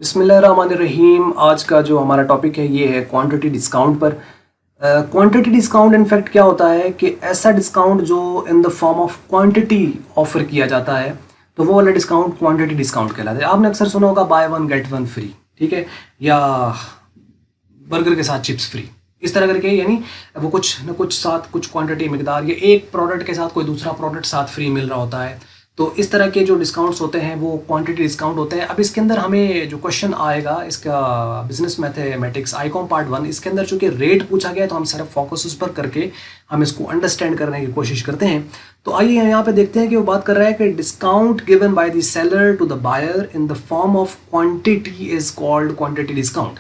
बिस्मिल्लाहिर्रहमानिर्रहीम। आज का जो हमारा टॉपिक है ये है क्वांटिटी डिस्काउंट पर। क्वांटिटी डिस्काउंट इनफैक्ट क्या होता है कि ऐसा डिस्काउंट जो इन the form of quantity offer किया जाता है, तो वो वाला डिस्काउंट क्वांटिटी डिस्काउंट कहलाता है। आपने अक्सर सुना होगा by one get one free, ठीक है, या बर्गर के साथ चिप्स फ्री, इस तरह करके, यानी वो कुछ न कुछ साथ कुछ क्वांटिटी मिकदार या एक प्रोडक्ट के साथ कोई दूसरा प्रोडक्ट साथ फ्री मिल रहा होता है। तो इस तरह के जो डिस्काउंट्स होते हैं वो क्वांटिटी डिस्काउंट होते हैं। अब इसके अंदर हमें जो क्वेश्चन आएगा इसका बिजनेस मैथमेटिक्स आईकॉम पार्ट 1, इसके अंदर चूंकि रेट पूछा गया तो हम सिर्फ फोकस उस पर करके हम इसको अंडरस्टैंड करने की कोशिश करते हैं। तो आइए यहाँ पे देखते हैं कि वो बात कर रहा है कि discount given by the seller to the buyer in the form of quantity is called quantity discount.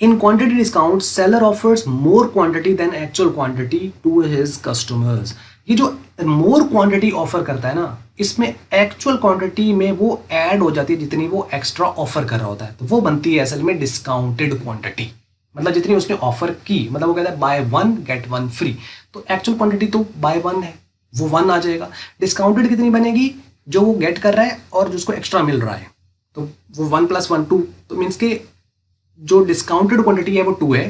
In quantity discount, seller offers more quantity than actual quantity to his customers. ये जो more quantity offer करता है ना, इसमें actual quantity में वो add हो जाती है जितनी वो extra offer कर रहा होता है, तो वो बनती है असल में discounted quantity। मतलब जितनी उसने ऑफर की, मतलब वो कहता है by one get one free, तो एक्चुअल क्वांटिटी तो बाय वन है, वो वन आ जाएगा। डिस्काउंटेड कितनी बनेगी? जो वो गेट कर रहा है और जिसको एक्स्ट्रा मिल रहा है, तो वो 1 + 1 2, तो मीन्स के जो डिस्काउंटेड क्वांटिटी है वो 2 है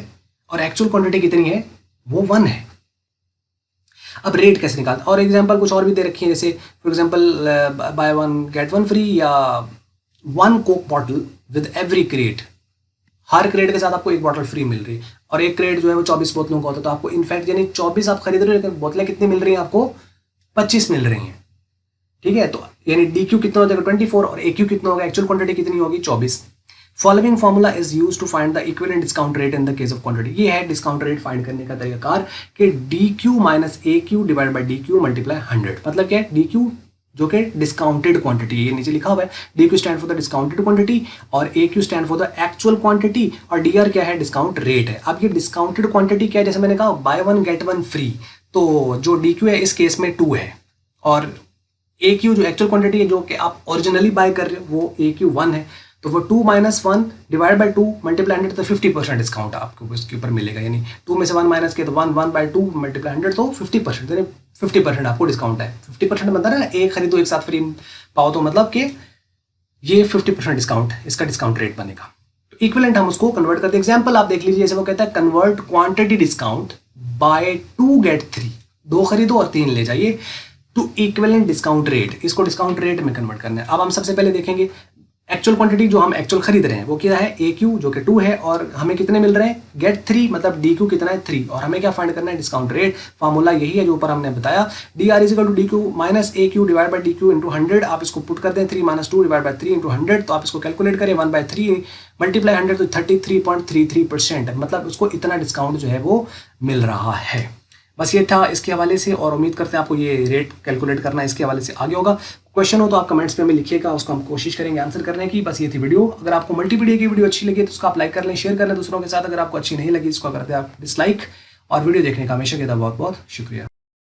और एक्चुअल क्वांटिटी कितनी है? वो 1 है। अब रेट कैसे निकालते? और एग्जांपल कुछ और भी दे रखी है, जैसे for example by one get one free, या 1 Coke bottle with every crate, her crate के साथ आपको एक बॉटल फ्री मिल रही है, और एक क्रेट जो है वो 24 बोतलों का होता है, तो आपको इनफैक्ट यानी 24 आप खरीद रहे हो लेकिन बोतलें कितनी मिल रही हैं आपको? 25 मिल रही हैं, ठीक है। तो यानी डी क्यू कितना हो जाएगा? 24, और ए क्यू कितना होगा? एक्चुअल क्वांटिटी कितनी होगी? 24। Following formula is use to find the equivalent discount rate in the case of quantity. ये है डिस्काउंट रेट फाइंड करने का तरीकाकार कि D Q minus A Q divide by D Q multiply 100। मतलब क्या है? डी क्यू जो कि डिस्काउंटेड क्वांटिटी, ये नीचे लिखा हुआ है, D Q stand for the discounted quantity और A Q stand for the actual quantity, और डी आर क्या है? डिस्काउंट रेट है। अब ये डिस्काउंटेड क्वांटिटी क्या है? जैसे मैंने कहा by one get one free, तो जो डी क्यू है इस केस में 2 है, और ए क्यू जो एक्चुअल क्वांटिटी है जो कि आप ओरिजिनली बाय कर रहे हो वो ए क्यू 1 है, तो वो 2 - 1 डिवाइड बाई 2 मल्टीप्लाई 100, तो 50% डिस्काउंट आपको इसके ऊपर मिलेगा। यानी 2 में से 1 माइनस किया तो 1/2 मल्टीप्लाई 100, तो 50%, यानी 50% आपको डिस्काउंट है। 50% बनता है ना, एक खरीदो एक साथ फ्री पाओ, तो मतलब कि ये 50% डिस्काउंट, इसका डिस्काउंट रेट बनेगा। तो इक्विवेलेंट हम उसको कन्वर्ट करते हैं। एग्जाम्पल आप देख लीजिए, जैसे वो कहता है convert quantity discount buy 2 get 3, 2 खरीदो और 3 ले जाइए, टू इक्विवेलेंट डिस्काउंट रेट। इसको डिस्काउंट रेट में कन्वर्ट करना है। अब हम सबसे पहले देखेंगे एक्चुअल क्वांटिटी जो हम एक्चुअल खरीद रहे हैं वो क्या है? ए क्यू जो कि 2 है, और हमें कितने मिल रहे हैं? गेट 3, मतलब डी क्यू कितना है? 3, और हमें क्या फाइंड करना है? Discount rate. फार्मूला यही है जो ऊपर हमने बताया, D R equal to D Q minus A Q divide by D Q into 100। आप इसको पुट कर दें, 3 - 2 डिवाइड बाई 3 इंटू 100, तो आप इसको कैलकुलेट करें, 1/3 मल्टीप्लाई 100, तो 33.33%, मतलब उसको इतना डिस्काउंट जो है वो मिल रहा है। बस ये था इसके हवाले से, और उम्मीद करते हैं आपको ये रेट कैलकुलेट करना इसके हवाले से आगे होगा। क्वेश्चन हो तो आप कमेंट्स में हमें लिखिएगा, उसको हम कोशिश करेंगे आंसर करने की। बस ये थी वीडियो। अगर आपको मल्टीपीडिया की वीडियो अच्छी लगी तो उसको आप लाइक कर लें, शेयर कर लें दूसरों के साथ। अगर आपको अच्छी नहीं लगी इसको कर दें आप डिसलाइक, और वीडियो देखने का हमेशा कहता बहुत बहुत शुक्रिया।